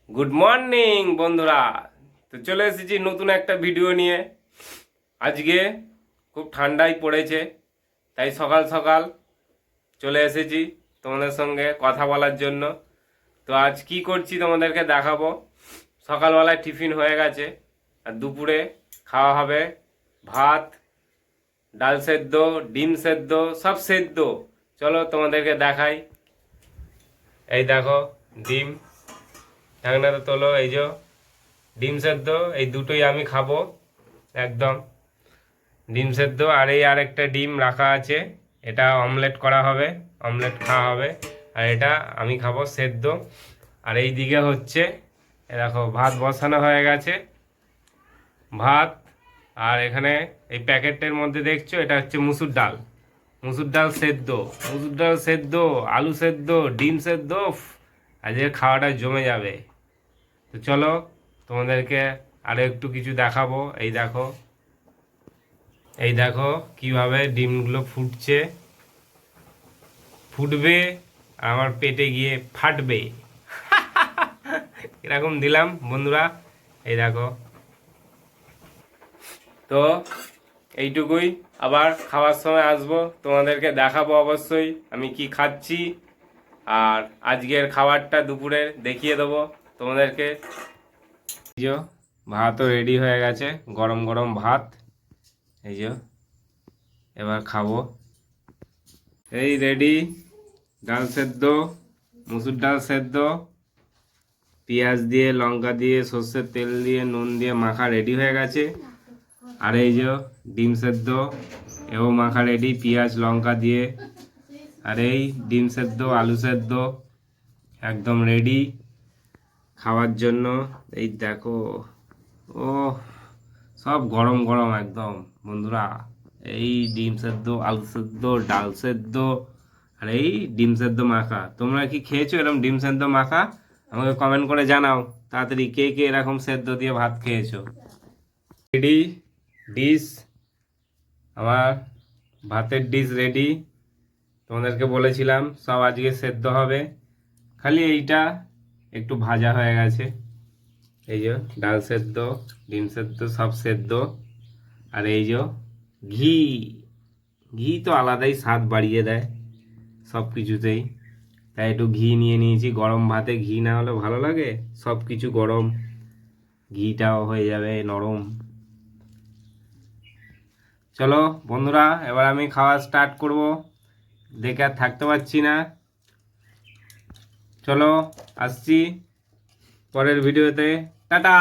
Good morning বন্ধুরা। তো চলে এসেছি নতুন একটা ভিডিও নিয়ে। আজকে খুব ঠান্ডাই পড়েছে, তাই সকাল সকাল চলে এসেছি তোমাদের সঙ্গে কথা বলার জন্য। তো আজ কি করছি তোমাদেরকে দেখাবো। সকালবেলায় টিফিন হয়ে গেছে, আর দুপুরে খাওয়া হবে ভাত, ডাল সেদ্ধ, ডিম সেদ্ধ, সব সেদ্ধ। চলো তোমাদেরকে দেখাই। এই দেখো ডিম, ঢাকনাটা তোলো। এই যে ডিম সেদ্ধ, এই দুটোই আমি খাবো একদম। ডিম সেদ্ধ আর এই আরেকটা ডিম রাখা আছে, এটা অমলেট করা হবে, অমলেট খাওয়া হবে। আর এটা আমি খাবো সেদ্ধ। আর এই দিকে হচ্ছে এ দেখো ভাত বসানো হয়ে গেছে, ভাত। আর এখানে এই প্যাকেটের মধ্যে দেখছো এটা হচ্ছে মুসুর ডাল, মুসুর ডাল সেদ্ধ, মুসুর ডাল সেদ্ধ, আলু সেদ্ধ, ডিম সেদ্ধ। উফ, আজকে খাওয়াটা জমে যাবে। তো চলো তোমাদেরকে আরো একটু কিছু দেখাবো। এই দেখো, এই দেখো কিভাবে ডিমগুলো ফুটছে, ফুটবে আর আমার পেটে গিয়ে ফাটবে। এরকম দিলাম বন্ধুরা, এই দেখো। তো এইটুকুই, আবার খাওয়ার সময় আসবো, তোমাদেরকে দেখাবো অবশ্যই আমি কি খাচ্ছি। আর আজকের খাবারটা দুপুরের দেখিয়ে দেবো তোমাদেরকে। এই যে ভাতও রেডি হয়ে গেছে, গরম গরম ভাত। এই যে এবার খাবো। এই রেডি, ডাল সেদ্ধ, মুসুর ডাল সেদ্ধ, পেঁয়াজ দিয়ে, লঙ্কা দিয়ে, সর্ষের তেল দিয়ে, নুন দিয়ে মাখা রেডি হয়ে গেছে। আর এই যে ডিম সেদ্ধ, এও মাখা রেডি পেঁয়াজ লঙ্কা দিয়ে। আর এই ডিম সেদ্ধ, আলু সেদ্ধ একদম রেডি খাওয়ার জন্য। এই দেখো, ও সব গরম গরম একদম বন্ধুরা। এই ডিম সেদ্ধ, আলু সেদ্ধ, ডাল সেদ্ধ, আর এই ডিম সেদ্ধ মাখা। তোমরা কি খেয়েছো এরকম ডিম সেদ্ধ মাখা? আমাকে কমেন্ট করে জানাও তাড়াতাড়ি, কে কে এরকম সেদ্ধ দিয়ে ভাত খেয়েছো। রেডি ডিশ, আমার ভাতের ডিশ রেডি। তোমাদেরকে বলেছিলাম সব আজকে সেদ্ধ হবে, খালি এইটা একটু ভাজা হয়ে গেছে। এই যে ডাল সেদ্ধ, ডিম সেদ্ধ সব সেদ্ধ। আর এই যে ঘি, ঘি তো আলাদাই স্বাদ বাড়িয়ে দেয় সব কিছুতেই। তাই একটু ঘি নিয়ে নিয়েছি, গরম ভাতে ঘি না হলে ভালো লাগে? সব কিছু গরম, ঘিটাও হয়ে যাবে নরম। চলো বন্ধুরা, এবার আমি খাওয়া স্টার্ট করব, দেখে আর থাকতে পারছি না। চলো আসছি পরের ভিডিওতে, টাটা।